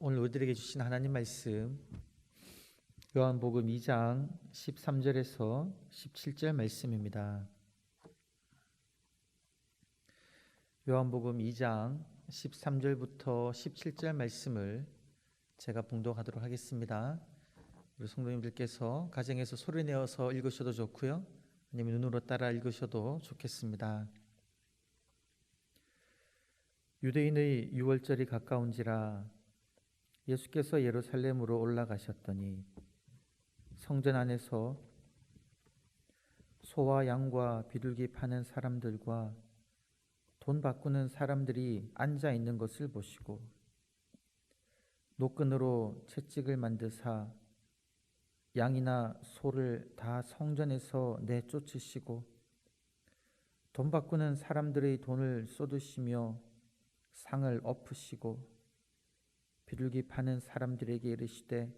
오늘 우리들에게 주신 하나님 말씀 요한복음 2장 13절에서 17절 말씀입니다. 요한복음 2장 13절부터 17절 말씀을 제가 봉독하도록 하겠습니다. 우리 성도님들께서 가정에서 소리 내어서 읽으셔도 좋고요, 아니면 눈으로 따라 읽으셔도 좋겠습니다. 유대인의 유월절이 가까운지라 예수께서 예루살렘으로 올라가셨더니 성전 안에서 소와 양과 비둘기 파는 사람들과 돈 바꾸는 사람들이 앉아 있는 것을 보시고 노끈으로 채찍을 만드사 양이나 소를 다 성전에서 내쫓으시고 돈 바꾸는 사람들의 돈을 쏟으시며 상을 엎으시고 비둘기 파는 사람들에게 이르시되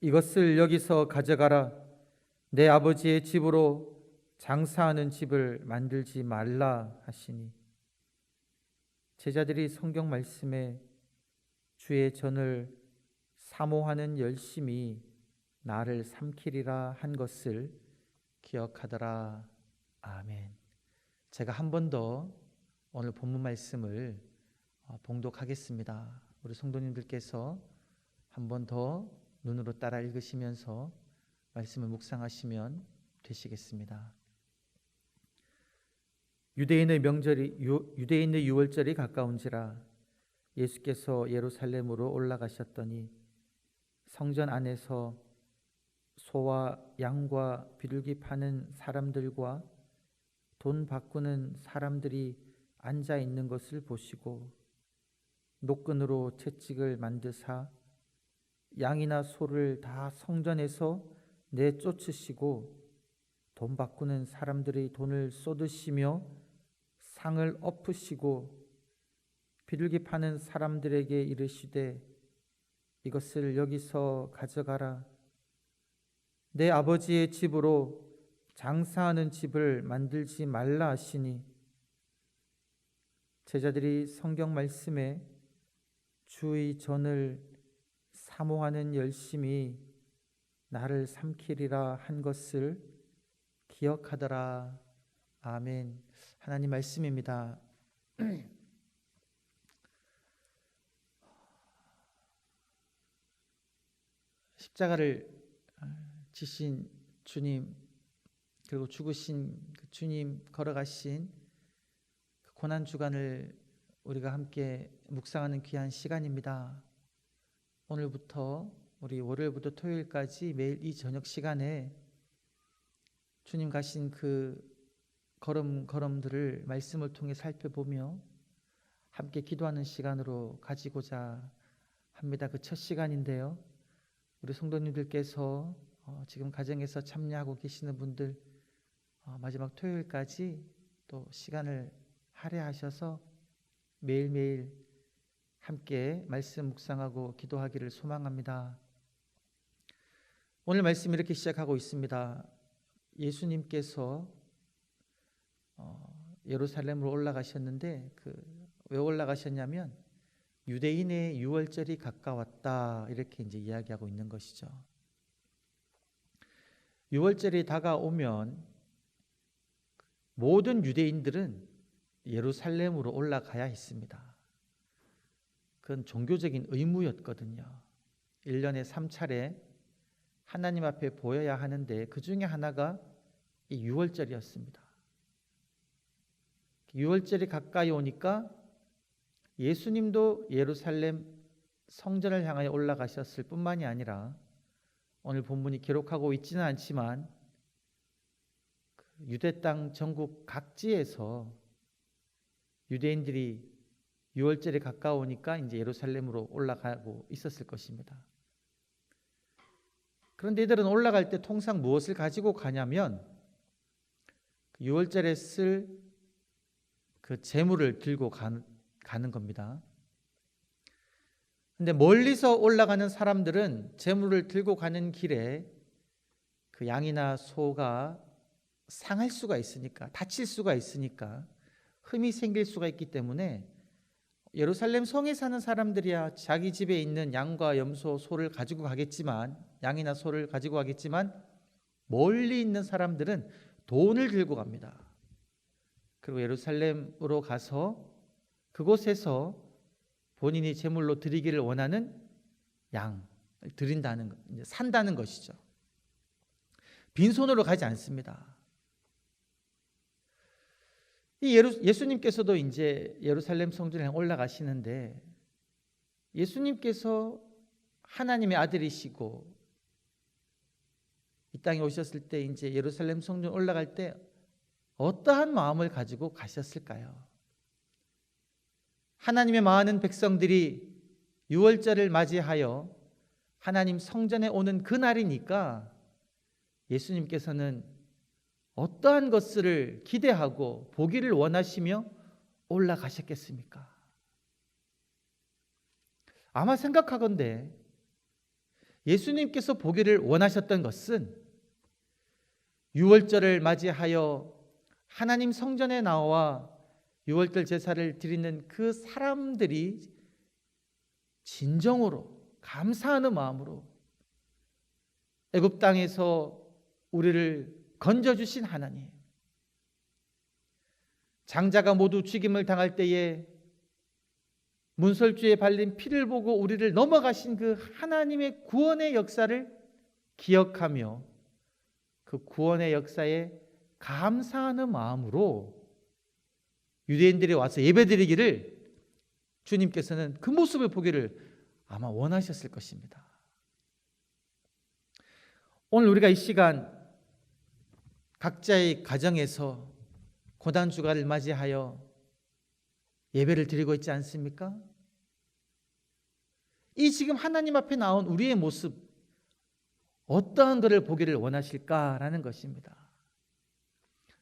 이것을 여기서 가져가라. 내 아버지의 집으로 장사하는 집을 만들지 말라 하시니 제자들이 성경 말씀에 주의 전을 사모하는 열심이 나를 삼키리라 한 것을 기억하더라. 아멘. 제가 한 번 더 오늘 본문 말씀을 봉독하겠습니다. 우리 성도님들께서 한 번 더 눈으로 따라 읽으시면서 말씀을 묵상하시면 되시겠습니다. 유대인의 유월절이 가까운지라 예수께서 예루살렘으로 올라가셨더니 성전 안에서 소와 양과 비둘기 파는 사람들과 돈 바꾸는 사람들이 앉아 있는 것을 보시고 노끈으로 채찍을 만드사 양이나 소를 다 성전에서 내쫓으시고 돈 바꾸는 사람들의 돈을 쏟으시며 상을 엎으시고 비둘기 파는 사람들에게 이르시되 이것을 여기서 가져가라. 내 아버지의 집으로 장사하는 집을 만들지 말라 하시니 제자들이 성경 말씀에 주의 전을 사모하는 열심이 나를 삼키리라 한 것을 기억하더라. 아멘. 하나님 말씀입니다. 십자가를 지신 주님, 그리고 죽으신 그 주님 걸어가신 그 고난 주간을 우리가 함께 묵상하는 귀한 시간입니다. 오늘부터 우리 월요일부터 토요일까지 매일 이 저녁 시간에 주님 가신 그 걸음들을 말씀을 통해 살펴보며 함께 기도하는 시간으로 가지고자 합니다. 그 첫 시간인데요, 우리 성도님들께서 지금 가정에서 참여하고 계시는 분들 마지막 토요일까지 또 시간을 할애하셔서 매일매일 함께 말씀 묵상하고 기도하기를 소망합니다. 오늘 말씀 이렇게 시작하고 있습니다. 예수님께서 예루살렘으로 올라가셨는데 왜 올라가셨냐면 유대인의 유월절이 가까웠다, 이렇게 이제 이야기하고 있는 것이죠. 유월절이 다가오면 모든 유대인들은 예루살렘으로 올라가야 했습니다. 그건 종교적인 의무였거든요. 1년에 3차례 하나님 앞에 보여야 하는데 그 중에 하나가 이 유월절이었습니다. 유월절이 가까이 오니까 예수님도 예루살렘 성전을 향하여 올라가셨을 뿐만이 아니라 오늘 본문이 기록하고 있지는 않지만 유대 땅 전국 각지에서 유대인들이 유월절이 가까우니까 이제 예루살렘으로 올라가고 있었을 것입니다. 그런데 이들은 올라갈 때 통상 무엇을 가지고 가냐면 유월절에 쓸 그 제물을 들고 가는 겁니다. 근데 멀리서 올라가는 사람들은 제물을 들고 가는 길에 그 양이나 소가 상할 수가 있으니까, 다칠 수가 있으니까, 흠이 생길 수가 있기 때문에 예루살렘 성에 사는 사람들이야 자기 집에 있는 양과 염소, 소를 가지고 가겠지만, 양이나 소를 가지고 가겠지만 멀리 있는 사람들은 돈을 들고 갑니다. 그리고 예루살렘으로 가서 그곳에서 본인이 제물로 드리기를 원하는 양을 드린다는 것, 산다는 것이죠. 빈손으로 가지 않습니다. 예수님께서도 이제 예루살렘 성전에 올라가시는데, 예수님께서 하나님의 아들이시고 이 땅에 오셨을 때 이제 예루살렘 성전 올라갈 때 어떠한 마음을 가지고 가셨을까요? 하나님의 많은 백성들이 유월절을 맞이하여 하나님 성전에 오는 그날이니까 예수님께서는 어떠한 것을 기대하고 보기를 원하시며 올라가셨겠습니까? 아마 생각하건대 예수님께서 보기를 원하셨던 것은 유월절을 맞이하여 하나님 성전에 나와 유월절 제사를 드리는 그 사람들이 진정으로 감사하는 마음으로 애굽 땅에서 우리를 건져주신 하나님, 장자가 모두 죽임을 당할 때에 문설주에 발린 피를 보고 우리를 넘어가신 그 하나님의 구원의 역사를 기억하며 그 구원의 역사에 감사하는 마음으로 유대인들이 와서 예배드리기를 주님께서는 그 모습을 보기를 아마 원하셨을 것입니다. 오늘 우리가 이 시간 각자의 가정에서 고난주간을 맞이하여 예배를 드리고 있지 않습니까? 이 지금 하나님 앞에 나온 우리의 모습, 어떠한 것을 보기를 원하실까라는 것입니다.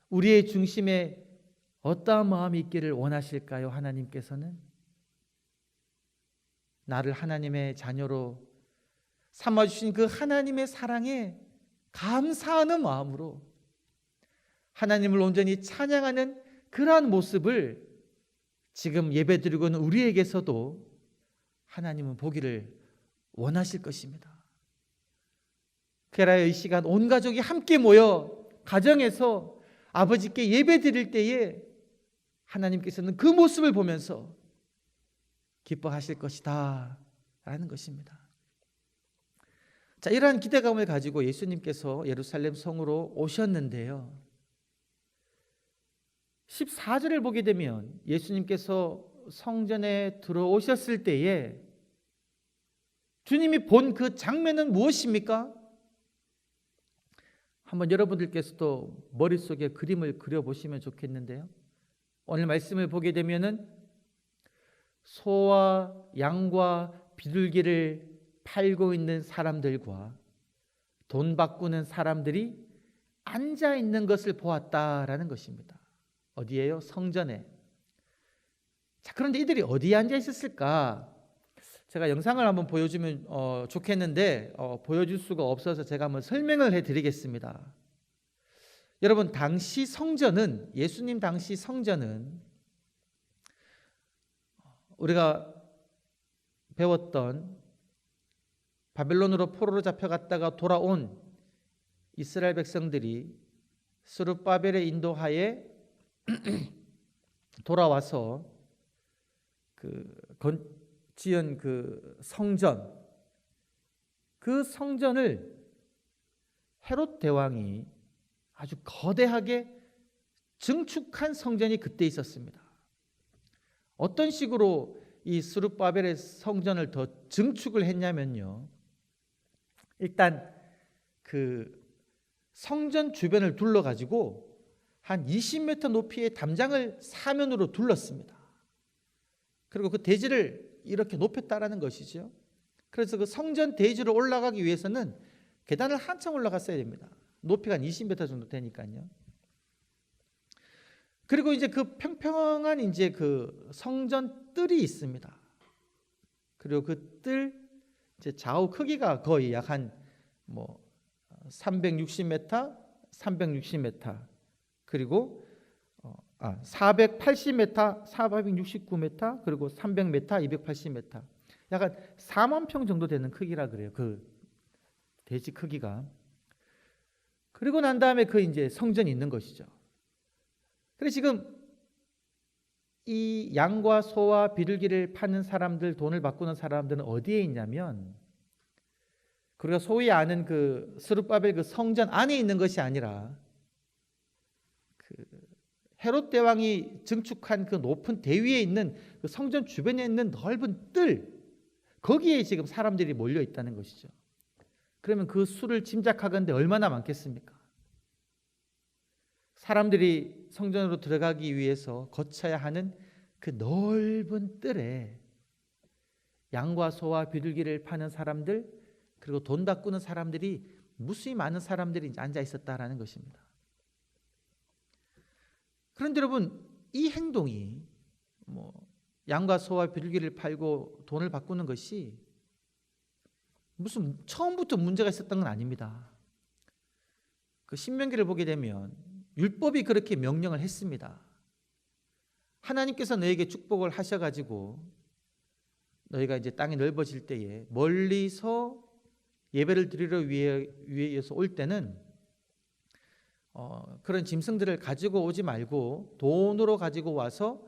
우리의 중심에 어떠한 마음이 있기를 원하실까요? 하나님께서는 나를 하나님의 자녀로 삼아주신 그 하나님의 사랑에 감사하는 마음으로 하나님을 온전히 찬양하는 그러한 모습을 지금 예배드리고 있는 우리에게서도 하나님은 보기를 원하실 것입니다. 그래야 이 시간 온 가족이 함께 모여 가정에서 아버지께 예배드릴 때에 하나님께서는 그 모습을 보면서 기뻐하실 것이다 라는 것입니다. 자, 이러한 기대감을 가지고 예수님께서 예루살렘 성으로 오셨는데요, 14절을 보게 되면 예수님께서 성전에 들어오셨을 때에 주님이 본 그 장면은 무엇입니까? 한번 여러분들께서도 머릿속에 그림을 그려보시면 좋겠는데요, 오늘 말씀을 보게 되면은 소와 양과 비둘기를 팔고 있는 사람들과 돈 바꾸는 사람들이 앉아 있는 것을 보았다라는 것입니다. 어디예요? 성전에. 자, 그런데 이들이 어디에 앉아 있었을까? 제가 영상을 한번 보여주면 좋겠는데 보여줄 수가 없어서 제가 한번 설명을 해드리겠습니다. 여러분, 당시 성전은, 예수님 당시 성전은 우리가 배웠던 바벨론으로 포로로 잡혀갔다가 돌아온 이스라엘 백성들이 스룹바벨의 인도하에 돌아와서 지은 그 성전, 그 성전을 헤롯 대왕이 아주 거대하게 증축한 성전이 그때 있었습니다. 어떤 식으로 이 스룹바벨의 성전을 더 증축을 했냐면요, 일단 그 성전 주변을 둘러가지고 한 20m 높이의 담장을 사면으로 둘렀습니다. 그리고 그 대지를 이렇게 높였다라는 것이죠. 그래서 그 성전 대지로 올라가기 위해서는 계단을 한참 올라갔어야 됩니다. 높이가 한 20m 정도 되니까요. 그리고 이제 그 평평한 이제 그 성전 뜰이 있습니다. 그리고 그 뜰 이제 좌우 크기가 거의 약 한 360m, 360m, 그리고 480m, 469m, 그리고 300m, 280m. 약간 4만 평 정도 되는 크기라 그래요. 그 대지 크기가. 그리고 난 다음에 그 이제 성전이 있는 것이죠. 그래서 지금 이 양과 소와 비둘기를 파는 사람들, 돈을 바꾸는 사람들은 어디에 있냐면, 우리가 소위 아는 그 스룹바벨 그 성전 안에 있는 것이 아니라 그 헤롯 대왕이 증축한 그 높은 대위에 있는 그 성전 주변에 있는 넓은 뜰, 거기에 지금 사람들이 몰려 있다는 것이죠. 그러면 그 수를 짐작하건대 얼마나 많겠습니까? 사람들이 성전으로 들어가기 위해서 거쳐야 하는 그 넓은 뜰에 양과 소와 비둘기를 파는 사람들, 그리고 돈 바꾸는 사람들이 무수히 많은 사람들이 앉아 있었다라는 것입니다. 그런데 여러분, 이 행동이 양과 소와 비둘기를 팔고 돈을 바꾸는 것이 무슨 처음부터 문제가 있었던 건 아닙니다. 그 신명기를 보게 되면 율법이 그렇게 명령을 했습니다. 하나님께서 너에게 축복을 하셔가지고 너희가 이제 땅이 넓어질 때에 멀리서 예배를 드리러 위해서 올 때는 그런 짐승들을 가지고 오지 말고 돈으로 가지고 와서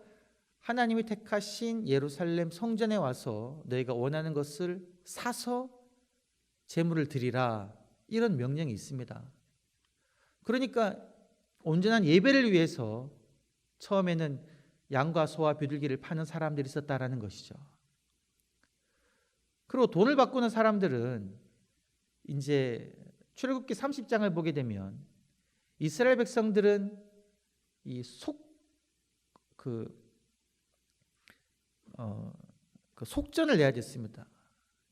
하나님이 택하신 예루살렘 성전에 와서 너희가 원하는 것을 사서 제물을 드리라, 이런 명령이 있습니다. 그러니까 온전한 예배를 위해서 처음에는 양과 소와 비둘기를 파는 사람들이 있었다라는 것이죠. 그리고 돈을 바꾸는 사람들은 이제 출애굽기 30장을 보게 되면 이스라엘 백성들은 이 속전을 내야 됐습니다.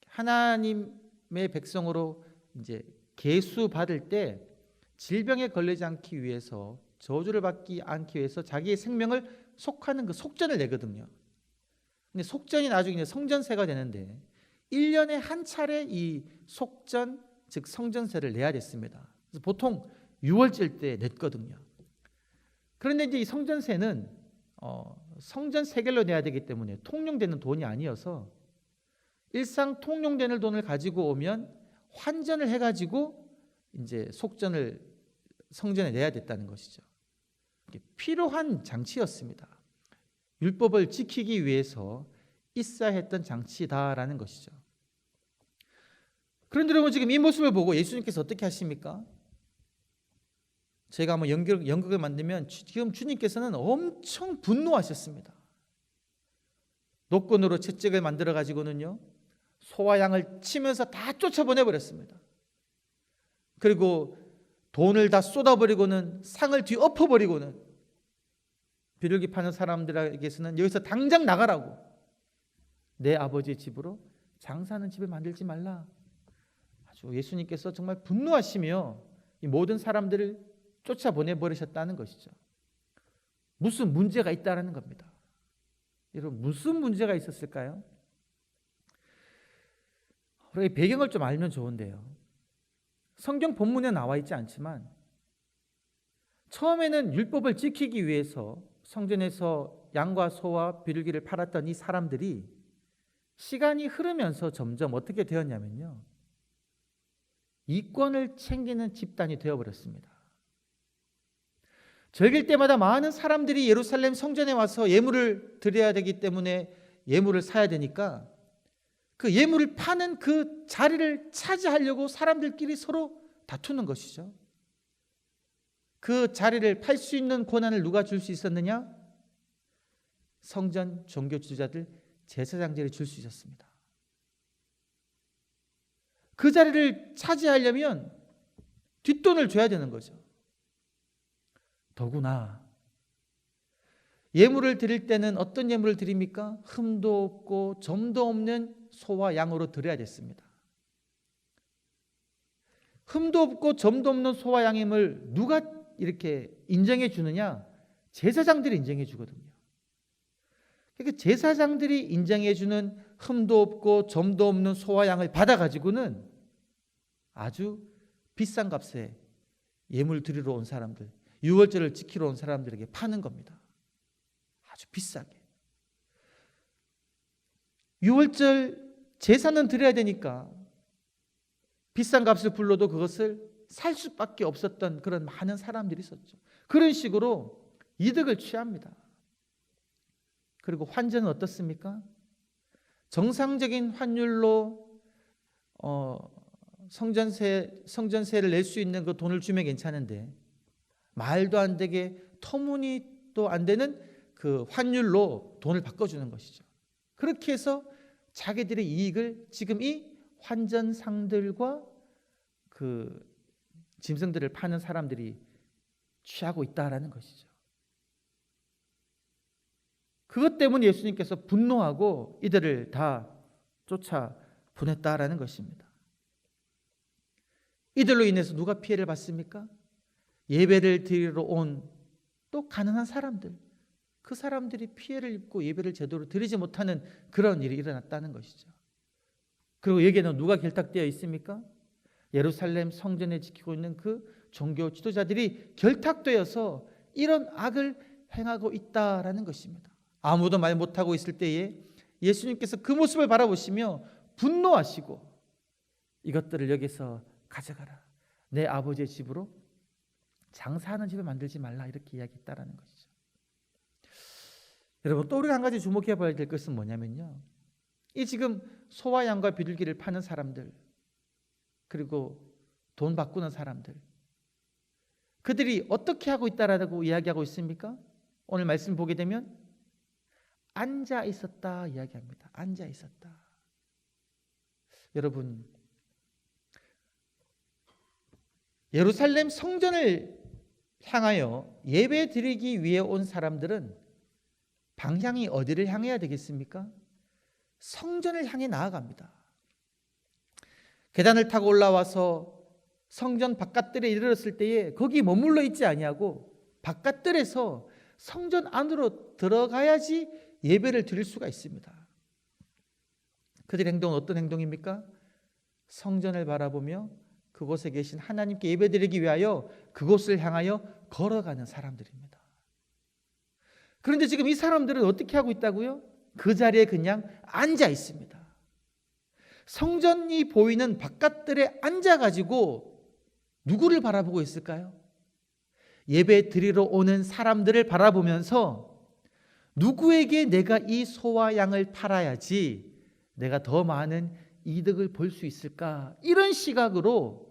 하나님의 백성으로 이제 계수 받을 때 질병에 걸리지 않기 위해서, 저주를 받지 않기 위해서 자기의 생명을 속하는 그 속전을 내거든요. 근데 속전이 나중에 성전세가 되는데 1년에 한 차례 이 속전, 즉 성전세를 내야 됐습니다. 그래서 보통 6월절 때 냈거든요. 그런데 이제 이 성전세는 성전 세겔로 내야 되기 때문에 통용되는 돈이 아니어서 일상 통용되는 돈을 가지고 오면 환전을 해가지고 이제 속전을 성전에 내야 됐다는 것이죠. 필요한 장치였습니다. 율법을 지키기 위해서 있어야 했던 장치다라는 것이죠. 그런데 여러분, 지금 이 모습을 보고 예수님께서 어떻게 하십니까? 제가 한번 연극을 만들면 지금 주님께서는 엄청 분노하셨습니다. 노끈으로 채찍을 만들어 가지고는요, 소와 양을 치면서 다 쫓아보내버렸습니다. 그리고 돈을 다 쏟아버리고는 상을 뒤엎어버리고는 비둘기 파는 사람들에게서는 여기서 당장 나가라고, 내 아버지의 집으로 장사하는 집을 만들지 말라. 아주 예수님께서 정말 분노하시며 이 모든 사람들을 쫓아보내버리셨다는 것이죠. 무슨 문제가 있다는 겁니다. 여러분, 무슨 문제가 있었을까요? 우리 배경을 좀 알면 좋은데요, 성경 본문에 나와 있지 않지만 처음에는 율법을 지키기 위해서 성전에서 양과 소와 비둘기를 팔았던 이 사람들이 시간이 흐르면서 점점 어떻게 되었냐면요, 이권을 챙기는 집단이 되어버렸습니다. 절길 때마다 많은 사람들이 예루살렘 성전에 와서 예물을 드려야 되기 때문에 예물을 사야 되니까 그 예물을 파는 그 자리를 차지하려고 사람들끼리 서로 다투는 것이죠. 그 자리를 팔 수 있는 권한을 누가 줄 수 있었느냐? 성전 종교 지도자들, 제사장들이 줄 수 있었습니다. 그 자리를 차지하려면 뒷돈을 줘야 되는 거죠. 더구나 예물을 드릴 때는 어떤 예물을 드립니까? 흠도 없고 점도 없는 소와 양으로 드려야 됐습니다. 흠도 없고 점도 없는 소와 양임을 누가 이렇게 인정해 주느냐? 제사장들이 인정해 주거든요. 그러니까 제사장들이 인정해 주는 흠도 없고 점도 없는 소와 양을 받아가지고는 아주 비싼 값에 예물 드리러 온 사람들, 유월절을 지키러 온 사람들에게 파는 겁니다. 아주 비싸게. 6월절 제사는 드려야 되니까 비싼 값을 불러도 그것을 살 수밖에 없었던 그런 많은 사람들이 있었죠. 그런 식으로 이득을 취합니다. 그리고 환전은 어떻습니까? 정상적인 환율로 성전세를 낼 수 있는 그 돈을 주면 괜찮은데 말도 안 되게 터무니도 안 되는 그 환율로 돈을 바꿔주는 것이죠. 그렇게 해서 자기들의 이익을 지금 이 환전상들과 그 짐승들을 파는 사람들이 취하고 있다라는 것이죠. 그것 때문에 예수님께서 분노하고 이들을 다 쫓아 보냈다라는 것입니다. 이들로 인해서 누가 피해를 받습니까? 예배를 드리러 온 또 가난한 사람들, 그 사람들이 피해를 입고 예배를 제대로 드리지 못하는 그런 일이 일어났다는 것이죠. 그리고 여기에는 누가 결탁되어 있습니까? 예루살렘 성전에 지키고 있는 그 종교 지도자들이 결탁되어서 이런 악을 행하고 있다라는 것입니다. 아무도 말 못하고 있을 때에 예수님께서 그 모습을 바라보시며 분노하시고 이것들을 여기서 가져가라. 내 아버지의 집으로 장사하는 집을 만들지 말라. 이렇게 이야기했다라는 것이죠. 여러분, 또 우리가 한 가지 주목해 봐야 될 것은 뭐냐면요, 이 지금 소와 양과 비둘기를 파는 사람들, 그리고 돈 바꾸는 사람들, 그들이 어떻게 하고 있다라고 이야기하고 있습니까? 오늘 말씀 보게 되면 앉아 있었다 이야기합니다. 앉아 있었다. 여러분, 예루살렘 성전을 향하여 예배 드리기 위해 온 사람들은 방향이 어디를 향해야 되겠습니까? 성전을 향해 나아갑니다. 계단을 타고 올라와서 성전 바깥들에 이르렀을 때에 거기 머물러 있지 아니하고 바깥들에서 성전 안으로 들어가야지 예배를 드릴 수가 있습니다. 그들의 행동은 어떤 행동입니까? 성전을 바라보며 그곳에 계신 하나님께 예배드리기 위하여 그곳을 향하여 걸어가는 사람들입니다. 그런데 지금 이 사람들은 어떻게 하고 있다고요? 그 자리에 그냥 앉아 있습니다. 성전이 보이는 바깥들에 앉아가지고 누구를 바라보고 있을까요? 예배 드리러 오는 사람들을 바라보면서 누구에게 내가 이 소와 양을 팔아야지 내가 더 많은 이득을 볼 수 있을까? 이런 시각으로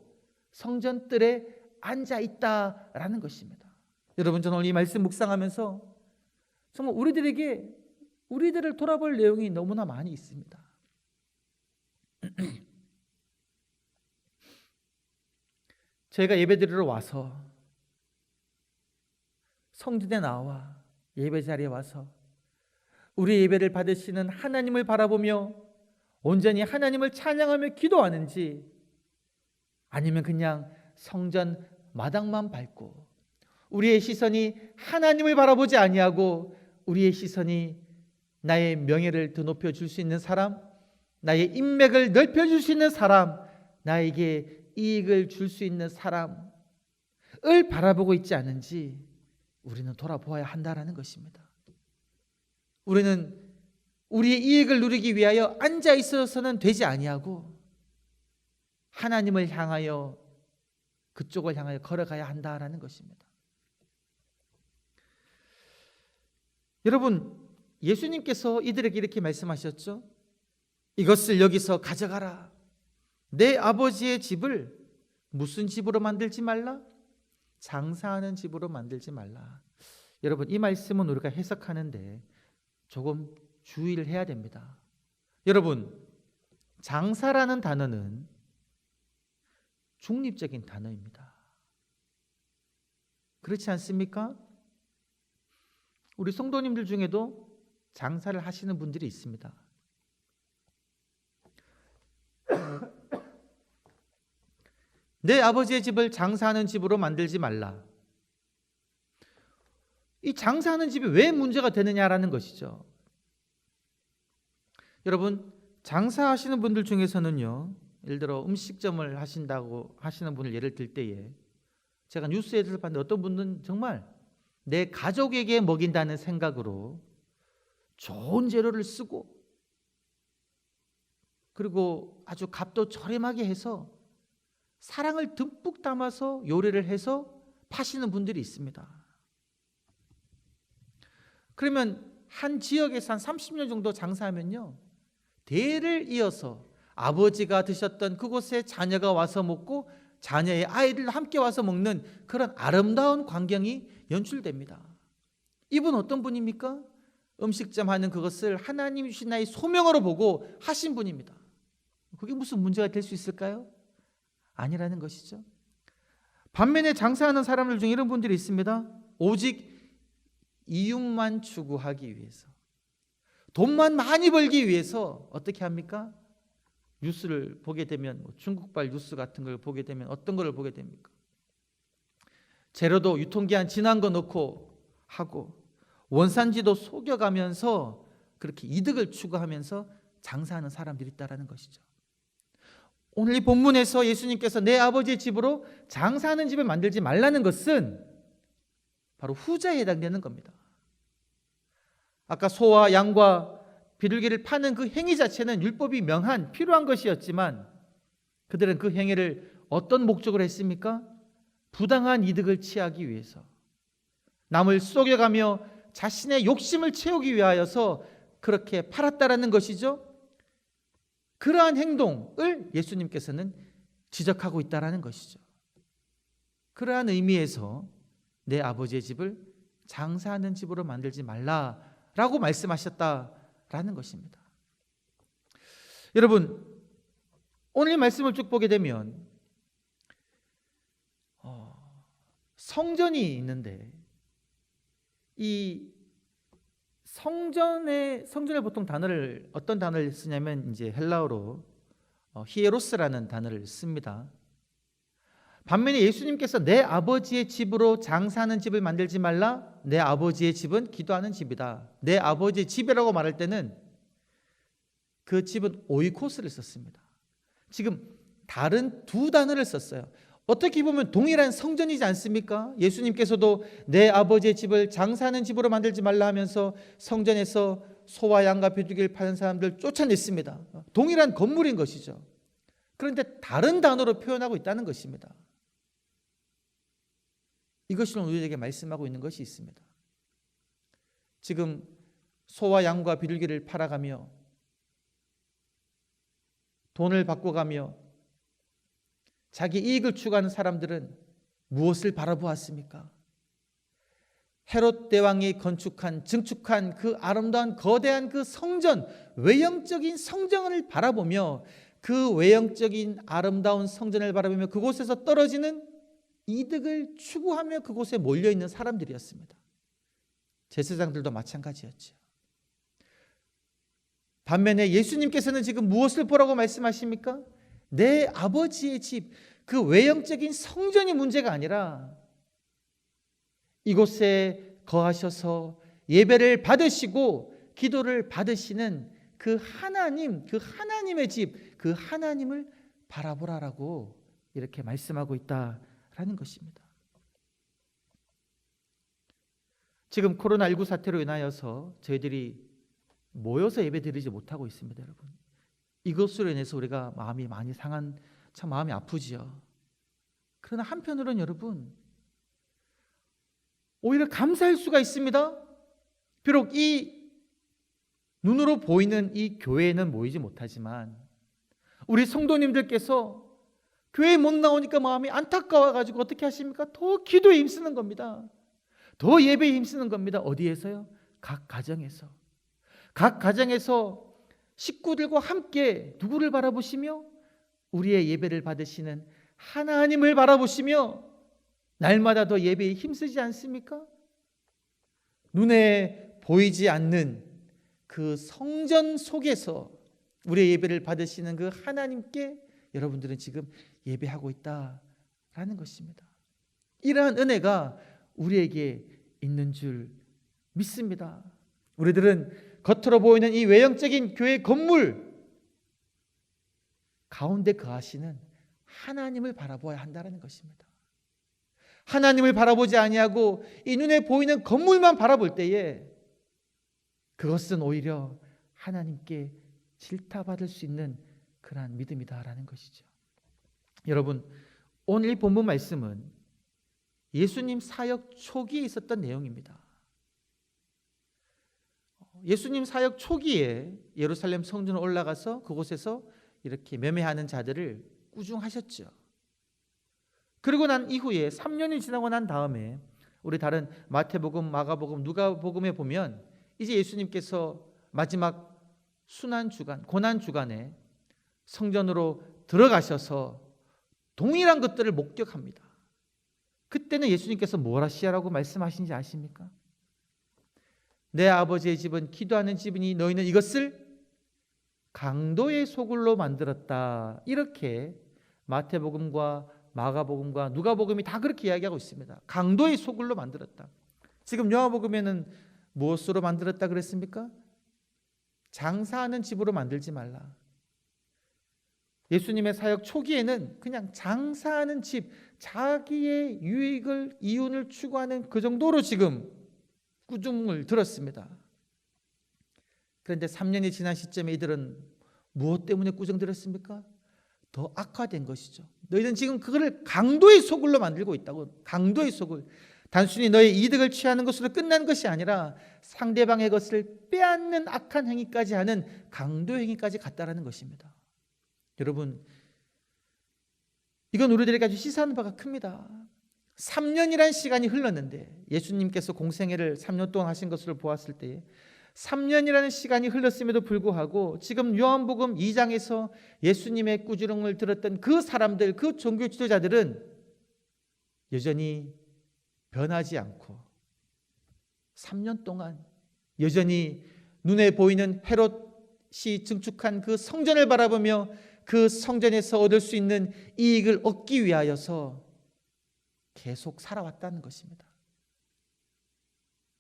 성전뜰에 앉아 있다라는 것입니다. 여러분, 저는 오늘 이 말씀 묵상하면서 정말 우리들을 돌아볼 내용이 너무나 많이 있습니다. 저희가 예배드리러 와서 성전에 나와 예배 자리에 와서 우리 예배를 받으시는 하나님을 바라보며 온전히 하나님을 찬양하며 기도하는지, 아니면 그냥 성전 마당만 밟고 우리의 시선이 하나님을 바라보지 아니하고 우리의 시선이 나의 명예를 더 높여줄 수 있는 사람, 나의 인맥을 넓혀줄 수 있는 사람, 나에게 이익을 줄 수 있는 사람을 바라보고 있지 않은지 우리는 돌아보아야 한다라는 것입니다. 우리는 우리의 이익을 누리기 위하여 앉아 있어서는 되지 아니하고 하나님을 향하여, 그쪽을 향하여 걸어가야 한다라는 것입니다. 여러분, 예수님께서 이들에게 이렇게 말씀하셨죠. 이것을 여기서 가져가라. 내 아버지의 집을 무슨 집으로 만들지 말라? 장사하는 집으로 만들지 말라. 여러분, 이 말씀은 우리가 해석하는데 조금 주의를 해야 됩니다. 여러분, 장사라는 단어는 중립적인 단어입니다. 그렇지 않습니까? 우리 성도님들 중에도 장사를 하시는 분들이 있습니다. 내 아버지의 집을 장사하는 집으로 만들지 말라. 이 장사하는 집이 왜 문제가 되느냐라는 것이죠. 여러분, 장사하시는 분들 중에서는요, 예를 들어 음식점을 하신다고 하시는 분을 예를 들 때에 제가 뉴스에서 봤는데 어떤 분은 정말 내 가족에게 먹인다는 생각으로 좋은 재료를 쓰고 그리고 아주 값도 저렴하게 해서 사랑을 듬뿍 담아서 요리를 해서 파시는 분들이 있습니다. 그러면 한 지역에서 한 30년 정도 장사하면요, 대를 이어서 아버지가 드셨던 그곳에 자녀가 와서 먹고 자녀의 아이들도 함께 와서 먹는 그런 아름다운 광경이 연출됩니다. 이분 어떤 분입니까? 음식점 하는 그것을 하나님 주신 나의 소명으로 보고 하신 분입니다. 그게 무슨 문제가 될 수 있을까요? 아니라는 것이죠. 반면에 장사하는 사람들 중에 이런 분들이 있습니다. 오직 이윤만 추구하기 위해서, 돈만 많이 벌기 위해서 어떻게 합니까? 뉴스를 보게 되면 중국발 뉴스 같은 걸 보게 되면 어떤 걸 보게 됩니까? 재료도 유통기한 지난 거 넣고 하고 원산지도 속여가면서 그렇게 이득을 추구하면서 장사하는 사람들이 있다는 것이죠. 오늘 이 본문에서 예수님께서 내 아버지의 집으로 장사하는 집을 만들지 말라는 것은 바로 후자에 해당되는 겁니다. 아까 소와 양과 비둘기를 파는 그 행위 자체는 율법이 명한 필요한 것이었지만 그들은 그 행위를 어떤 목적으로 했습니까? 부당한 이득을 취하기 위해서, 남을 속여가며 자신의 욕심을 채우기 위하여서 그렇게 팔았다라는 것이죠. 그러한 행동을 예수님께서는 지적하고 있다라는 것이죠. 그러한 의미에서 내 아버지의 집을 장사하는 집으로 만들지 말라라고 말씀하셨다라는 것입니다. 여러분, 오늘 말씀을 쭉 보게 되면 성전이 있는데 이 성전에 보통 어떤 단어를 쓰냐면 이제 헬라어로 히에로스라는 단어를 씁니다. 반면에 예수님께서 내 아버지의 집으로 장사하는 집을 만들지 말라. 내 아버지의 집은 기도하는 집이다. 내 아버지의 집이라고 말할 때는 그 집은 오이코스를 썼습니다. 지금 다른 두 단어를 썼어요. 어떻게 보면 동일한 성전이지 않습니까? 예수님께서도 내 아버지의 집을 장사하는 집으로 만들지 말라 하면서 성전에서 소와 양과 비둘기를 파는 사람들 쫓아냈습니다. 동일한 건물인 것이죠. 그런데 다른 단어로 표현하고 있다는 것입니다. 이것을 우리에게 말씀하고 있는 것이 있습니다. 지금 소와 양과 비둘기를 팔아가며 돈을 바꿔가며 자기 이익을 추구하는 사람들은 무엇을 바라보았습니까? 헤롯 대왕이 증축한 그 아름다운 거대한 그 성전, 외형적인 성전을 바라보며 그 외형적인 아름다운 성전을 바라보며 그곳에서 떨어지는 이득을 추구하며 그곳에 몰려있는 사람들이었습니다. 제사장들도 마찬가지였죠. 반면에 예수님께서는 지금 무엇을 보라고 말씀하십니까? 내 아버지의 집, 그 외형적인 성전이 문제가 아니라 이곳에 거하셔서 예배를 받으시고 기도를 받으시는 그 하나님의 집, 그 하나님을 바라보라라고 이렇게 말씀하고 있다라는 것입니다. 지금 코로나19 사태로 인하여서 저희들이 모여서 예배 드리지 못하고 있습니다, 여러분. 이것으로 인해서 우리가 마음이 많이 상한, 참 마음이 아프지요. 그러나 한편으로는 여러분, 오히려 감사할 수가 있습니다. 비록 이 눈으로 보이는 이 교회에는 모이지 못하지만 우리 성도님들께서 교회에 못 나오니까 마음이 안타까워가지고 어떻게 하십니까? 더 기도에 힘쓰는 겁니다. 더 예배에 힘쓰는 겁니다. 어디에서요? 각 가정에서. 각 가정에서 식구들과 함께 누구를 바라보시며 우리의 예배를 받으시는 하나님을 바라보시며 날마다 더 예배에 힘쓰지 않습니까? 눈에 보이지 않는 그 성전 속에서 우리의 예배를 받으시는 그 하나님께 여러분들은 지금 예배하고 있다라는 것입니다. 이러한 은혜가 우리에게 있는 줄 믿습니다. 우리들은 겉으로 보이는 이 외형적인 교회 건물 가운데 거하시는 하나님을 바라보아야 한다는 것입니다. 하나님을 바라보지 아니하고 이 눈에 보이는 건물만 바라볼 때에 그것은 오히려 하나님께 질타받을 수 있는 그러한 믿음이다라는 것이죠. 여러분, 오늘 이 본문 말씀은 예수님 사역 초기에 있었던 내용입니다. 예수님 사역 초기에 예루살렘 성전에 올라가서 그곳에서 이렇게 매매하는 자들을 꾸중하셨죠. 그리고 난 이후에 3년이 지나고 난 다음에 우리 다른 마태복음, 마가복음, 누가복음에 보면 이제 예수님께서 마지막 순환 주간, 고난 주간에 성전으로 들어가셔서 동일한 것들을 목격합니다. 그때는 예수님께서 뭘 하시라고 말씀하신지 아십니까? 내 아버지의 집은 기도하는 집이니 너희는 이것을 강도의 소굴로 만들었다. 이렇게 마태복음과 마가복음과 누가복음이 다 그렇게 이야기하고 있습니다. 강도의 소굴로 만들었다. 지금 요한복음에는 무엇으로 만들었다 그랬습니까? 장사하는 집으로 만들지 말라. 예수님의 사역 초기에는 그냥 장사하는 집, 자기의 유익을, 이윤을 추구하는 그 정도로 지금 꾸중을 들었습니다. 그런데 3년이 지난 시점에 이들은 무엇 때문에 꾸중 들었습니까? 더 악화된 것이죠. 너희는 지금 그거를 강도의 소굴로 만들고 있다고. 강도의 소굴. 단순히 너의 이득을 취하는 것으로 끝나는 것이 아니라 상대방의 것을 빼앗는 악한 행위까지 하는 강도 행위까지 갔다라는 것입니다. 여러분, 이건 우리들에게 아주 시사하는 바가 큽니다. 3년이란 시간이 흘렀는데 예수님께서 공생애를 3년 동안 하신 것을 보았을 때 3년이라는 시간이 흘렀음에도 불구하고 지금 요한복음 2장에서 예수님의 꾸지람을 들었던 그 사람들, 그 종교 지도자들은 여전히 변하지 않고 3년 동안 여전히 눈에 보이는 헤롯이 증축한 그 성전을 바라보며 그 성전에서 얻을 수 있는 이익을 얻기 위하여서 계속 살아왔다는 것입니다.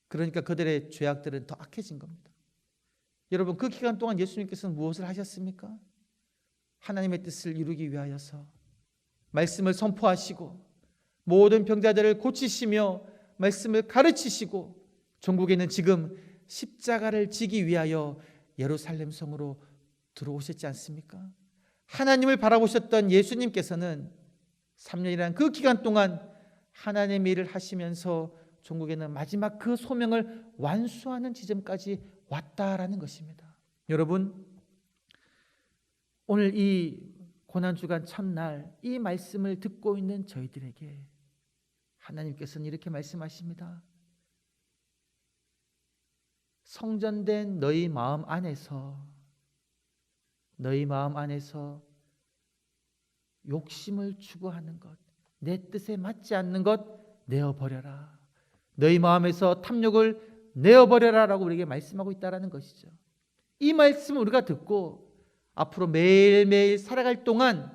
그러니까 그들의 죄악들은 더 악해진 겁니다. 여러분, 그 기간 동안 예수님께서는 무엇을 하셨습니까? 하나님의 뜻을 이루기 위하여서 말씀을 선포하시고 모든 병자들을 고치시며 말씀을 가르치시고 전국에는 지금 십자가를 지기 위하여 예루살렘 성으로 들어오셨지 않습니까? 하나님을 바라보셨던 예수님께서는 3년이라는 그 기간 동안 하나님의 일을 하시면서 전국에는 마지막 그 소명을 완수하는 지점까지 왔다라는 것입니다. 여러분, 오늘 이 고난주간 첫날 이 말씀을 듣고 있는 저희들에게 하나님께서는 이렇게 말씀하십니다. 성전된 너희 마음 안에서 욕심을 추구하는 것, 내 뜻에 맞지 않는 것 내어버려라. 너희 마음에서 탐욕을 내어버려라 라고 우리에게 말씀하고 있다는 것이죠. 이 말씀을 우리가 듣고 앞으로 매일매일 살아갈 동안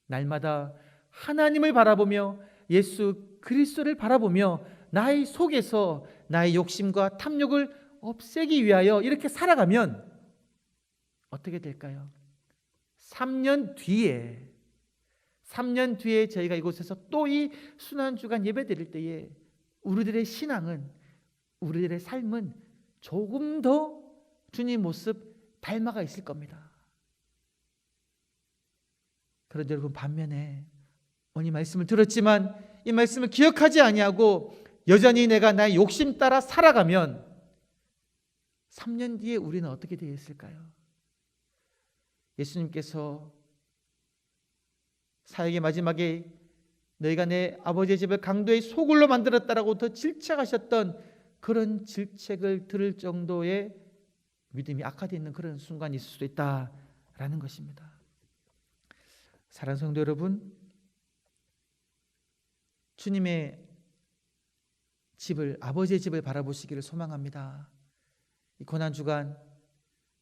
날마다 하나님을 바라보며 예수 그리스도를 바라보며 나의 속에서 나의 욕심과 탐욕을 없애기 위하여 이렇게 살아가면 어떻게 될까요? 3년 뒤에 저희가 이곳에서 또 이 순환주간 예배 드릴 때에 우리들의 신앙은, 우리들의 삶은 조금 더 주님 모습 닮아가 있을 겁니다. 그런데 여러분, 반면에 오늘 말씀을 들었지만 이 말씀을 기억하지 아니하고 여전히 내가 나의 욕심 따라 살아가면 3년 뒤에 우리는 어떻게 되어 있을까요? 예수님께서 사역의 마지막에 너희가 내 아버지의 집을 강도의 소굴로 만들었다라고 더 질책하셨던 그런 질책을 들을 정도의 믿음이 악화되어 있는 그런 순간이 있을 수도 있다라는 것입니다. 사랑하는 성도 여러분, 주님의 집을, 아버지의 집을 바라보시기를 소망합니다. 이 고난주간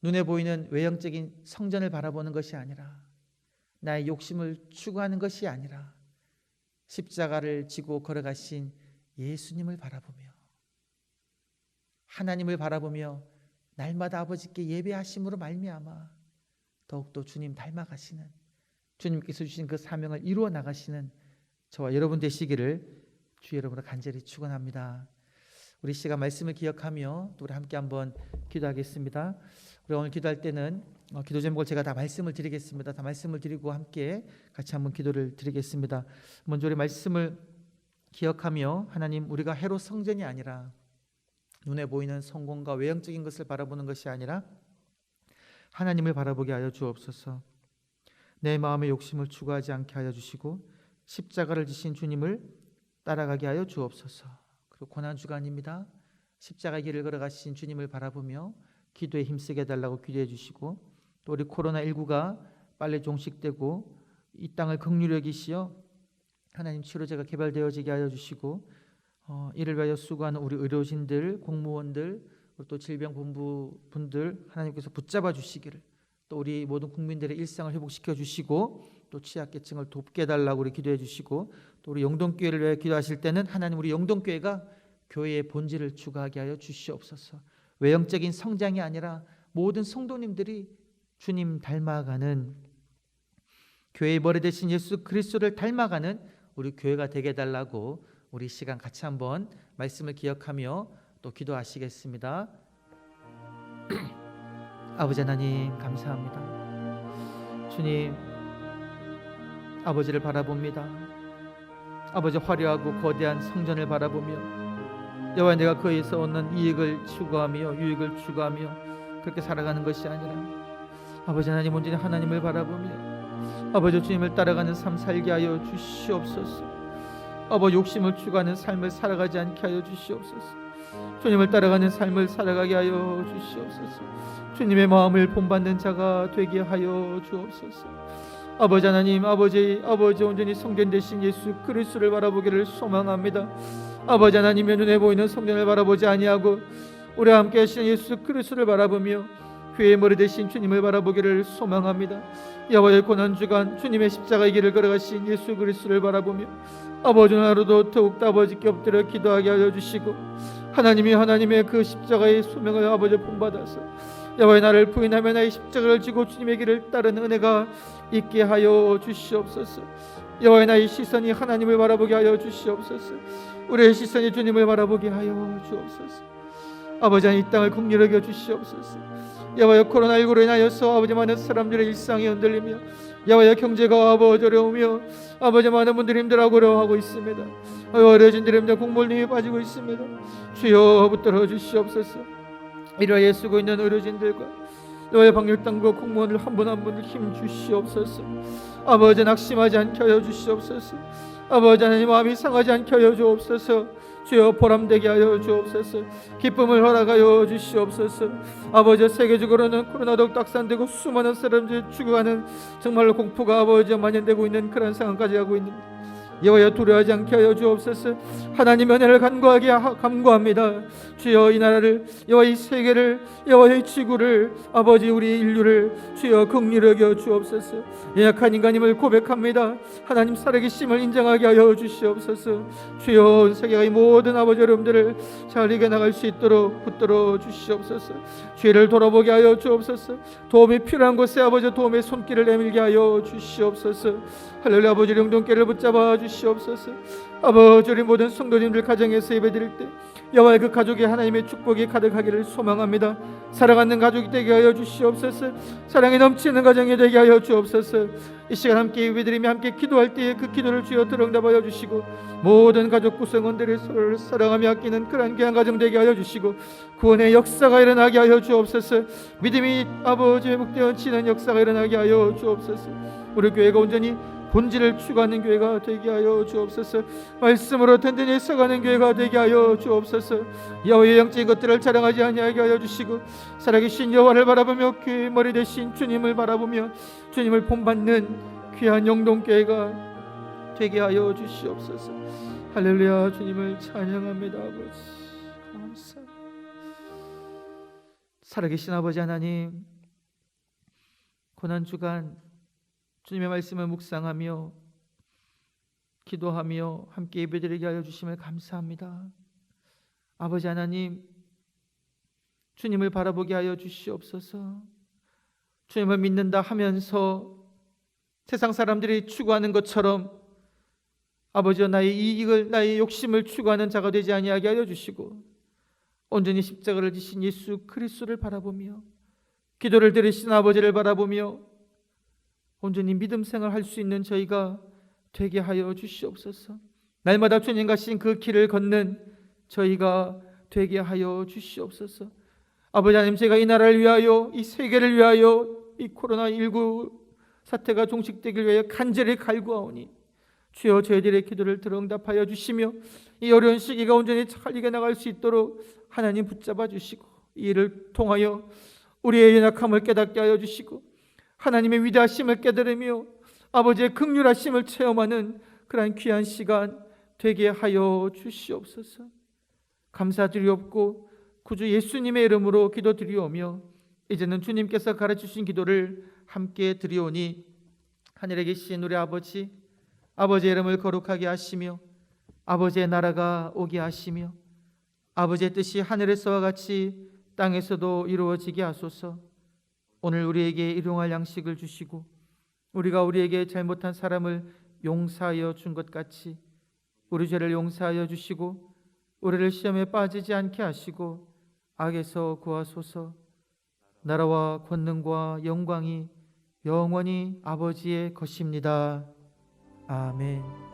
눈에 보이는 외형적인 성전을 바라보는 것이 아니라, 나의 욕심을 추구하는 것이 아니라 십자가를 지고 걸어가신 예수님을 바라보며 하나님을 바라보며 날마다 아버지께 예배하심으로 말미암아 더욱더 주님 닮아가시는, 주님께서 주신 그 사명을 이루어 나가시는 저와 여러분 되시기를 주 여러분으로 간절히 축원합니다. 우리 시간 말씀을 기억하며 또 우리 함께 한번 기도하겠습니다. 우리 오늘 기도할 때는 기도 제목을 제가 다 말씀을 드리겠습니다. 다 말씀을 드리고 함께 같이 한번 기도를 드리겠습니다. 먼저 우리 말씀을 기억하며, 하나님, 우리가 헤롯 성전이 아니라 눈에 보이는 성공과 외형적인 것을 바라보는 것이 아니라 하나님을 바라보게 하여 주옵소서. 내 마음의 욕심을 추구하지 않게 하여 주시고 십자가를 지신 주님을 따라가게 하여 주옵소서. 그리고 고난주간입니다. 십자가 길을 걸어가신 주님을 바라보며 기도에 힘쓰게 해달라고 기도해 주시고, 또 우리 코로나19가 빨리 종식되고 이 땅을 긍휼히 여기시어 하나님 치료제가 개발되어지게 하여 주시고, 이를 위하여 수고하는 우리 의료진들, 공무원들, 또 질병본부 분들 하나님께서 붙잡아 주시기를, 또 우리 모든 국민들의 일상을 회복시켜 주시고, 또 취약계층을 돕게 해달라고 우리 기도해 주시고, 또 우리 영동교회를 위해 기도하실 때는 하나님, 우리 영동교회가 교회의 본질을 추구하게 하여 주시옵소서. 외형적인 성장이 아니라 모든 성도님들이 주님 닮아가는, 교회의 머리 대신 예수 그리스도를 닮아가는 우리 교회가 되게 해달라고 우리 시간 같이 한번 말씀을 기억하며 또 기도하시겠습니다. 아버지 하나님, 감사합니다. 주님, 아버지를 바라봅니다. 아버지 화려하고 거대한 성전을 바라보며 여호와, 내가 거기서 얻는 이익을 추구하며 유익을 추구하며 그렇게 살아가는 것이 아니라 아버지 하나님, 온전히 하나님을 바라보며 아버지 주님을 따라가는 삶 살게 하여 주시옵소서. 아버지 욕심을 추구하는 삶을 살아가지 않게 하여 주시옵소서. 주님을 따라가는 삶을 살아가게 하여 주시옵소서. 주님의 마음을 본받는 자가 되게 하여 주옵소서. 아버지 하나님, 아버지 온전히 성전 되신 예수 그리스도를 바라보기를 소망합니다. 아버지 하나님의 눈에 보이는 성전을 바라보지 아니하고 우리와 함께 하시는 예수 그리스도를 바라보며 교회의 머리 되신 주님을 바라보기를 소망합니다. 여호와의 고난주간 주님의 십자가의 길을 걸어가신 예수 그리스도를 바라보며 아버지, 하루도 더욱더 아버지께 엎드려 기도하게 하여 주시고, 하나님이 하나님의 그 십자가의 소명을 아버지 본받아서 여호와의 나를 부인하며 나의 십자가를 지고 주님의 길을 따르는 은혜가 있게 하여 주시옵소서. 여호와의 나의 시선이 하나님을 바라보게 하여 주시옵소서. 우리의 시선이 주님을 바라보게 하여 주옵소서. 아버지, 이 땅을 긍휼히 여겨 주시옵소서. 여호와의 코로나19로 인하여서 아버지 많은 사람들의 일상이 흔들리며 여호와의 경제가 아버지 어려우며 아버지 많은 분들이 힘들어하고 어려워하고 있습니다. 어려진들의 힘들 공무원님이 빠지고 있습니다. 주여 붙들어 주시옵소서. 이러하여 쓰고 있는 의료진들과 여호와의 방역당국 공무원을 한 분 한 분 힘 주시옵소서. 아버지, 낙심하지 않게 하여 주시옵소서. 아버지 하나님, 마음이 상하지 않게 하여 주옵소서. 주여 보람되게 하여 주옵소서. 기쁨을 허락하여 주시옵소서. 아버지, 세계적으로는 코로나도 확산되고 수많은 사람들이 죽어가는 정말로 공포가 아버지 만연되고 있는 그런 상황까지 하고 있는데 여호와여, 두려워하지 않게 하여 주옵소서. 하나님의 은혜를 간구합니다. 주여 이 나라를, 여호와 이 세계를, 여호와 이 지구를, 아버지 우리 인류를 주여 긍휼히 여겨 주옵소서. 연약한 인간임을 고백합니다. 하나님 살아계심을 인정하게 하여 주시옵소서. 주여 온 세계가 이 모든 아버지 여러분들을 잘 이겨나갈 수 있도록 붙들어 주시옵소서. 죄를 돌아보게 하여 주옵소서. 도움이 필요한 곳에 아버지 도움의 손길을 내밀게 하여 주시옵소서. 할렐루야. 아버지 영동교회를 붙잡아 주시옵소서. 아버지, 우리 모든 성도님들 가정에서 예배드릴 때 여호와의 그 가족이 하나님의 축복이 가득하기를 소망합니다. 사랑하는 가족이 되게 하여 주시옵소서. 사랑이 넘치는 가정이 되게 하여 주옵소서. 이 시간 함께 예배드리며 함께 기도할 때에 그 기도를 주여 들응답하여 주시고 모든 가족 구성원들이 서로를 사랑하며 아끼는 그런 귀한 가정 되게 하여 주시고 구원의 역사가 일어나게 하여 주옵소서. 믿음이 아버지 회복되어지는 역사가 일어나게 하여 주옵소서. 우리 교회가 온전히 본질을 추구하는 교회가 되게 하여 주옵소서. 말씀으로 든든히 서가는 교회가 되게 하여 주옵소서. 여호와의 영적인 것들을 자랑하지 아니하게 하여 주시고 살아계신 여호와를 바라보며 교회의 머리 되신 주님을 바라보며 주님을 본받는 귀한 영동교회가 되게 하여 주시옵소서. 할렐루야. 주님을 찬양합니다. 아버지 감사합니다. 살아계신 아버지 하나님, 고난주간 주님의 말씀을 묵상하며 기도하며 함께 예배드리게 하여 주심을 감사합니다. 아버지 하나님, 주님을 바라보게 하여 주시옵소서. 주님을 믿는다 하면서 세상 사람들이 추구하는 것처럼 아버지여 나의 이익을, 나의 욕심을 추구하는 자가 되지 아니하게 하여 주시고 온전히 십자가를 지신 예수 그리스도를 바라보며 기도를 들으신 아버지를 바라보며 온전히 믿음 생활할 수 있는 저희가 되게 하여 주시옵소서. 날마다 주님 가신 그 길을 걷는 저희가 되게 하여 주시옵소서. 아버지 하나님, 제가 이 나라를 위하여, 이 세계를 위하여, 이 코로나19 사태가 종식되길 위하여 간절히 갈구하오니 주여 저희들의 기도를 들어 응답하여 주시며 이 어려운 시기가 온전히 잘 이겨나갈 수 있도록 하나님 붙잡아 주시고 이 일을 통하여 우리의 연약함을 깨닫게 하여 주시고 하나님의 위대하심을 깨달으며 아버지의 긍휼하심을 체험하는 그러한 귀한 시간 되게 하여 주시옵소서. 감사드리옵고 구주 예수님의 이름으로 기도드리오며 이제는 주님께서 가르치신 기도를 함께 드리오니 하늘에 계신 우리 아버지, 아버지의 이름을 거룩하게 하시며 아버지의 나라가 오게 하시며 아버지의 뜻이 하늘에서와 같이 땅에서도 이루어지게 하소서. 오늘 우리에게 일용할 양식을 주시고 우리가 우리에게 잘못한 사람을 용서하여 준 것 같이 우리 죄를 용서하여 주시고 우리를 시험에 빠지지 않게 하시고 악에서 구하소서. 나라와 권능과 영광이 영원히 아버지의 것입니다. 아멘.